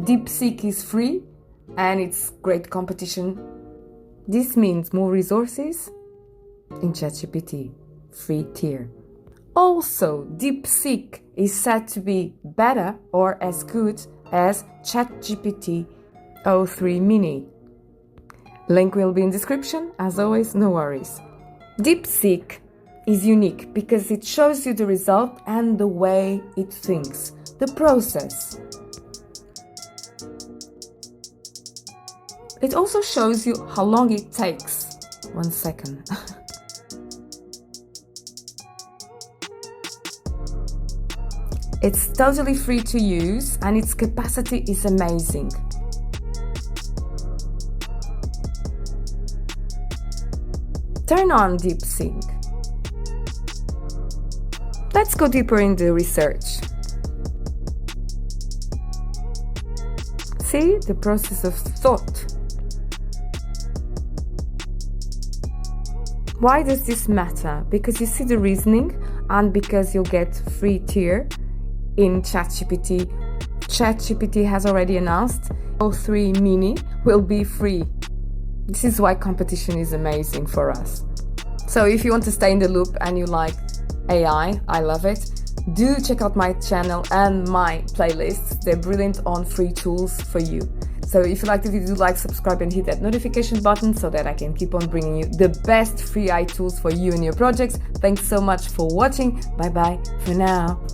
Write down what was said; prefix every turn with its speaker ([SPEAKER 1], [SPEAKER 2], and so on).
[SPEAKER 1] DeepSeek is free and it's great competition. This means more resources in ChatGPT, free tier. Also, DeepSeek is said to be better or as good as ChatGPT O3Mini. Link will be in description. As always, no worries. DeepSeek is unique because it shows you the result and the way it thinks, the process. It also shows you how long it takes. 1 second. It's totally free to use and its capacity is amazing. Turn on DeepSeek. Let's go deeper in the research. See the process of thought. Why does this matter? Because you see the reasoning and because you'll get free tier in ChatGPT. ChatGPT has already announced O3Mini will be free. This is why competition is amazing for us. So if you want to stay in the loop and you like AI, I love it, do check out my channel and my playlists. They're brilliant on free tools for you. So if you like the video, do like, subscribe and hit that notification button so that I can keep on bringing you the best free AI tools for you and your projects. Thanks so much for watching. Bye bye for now.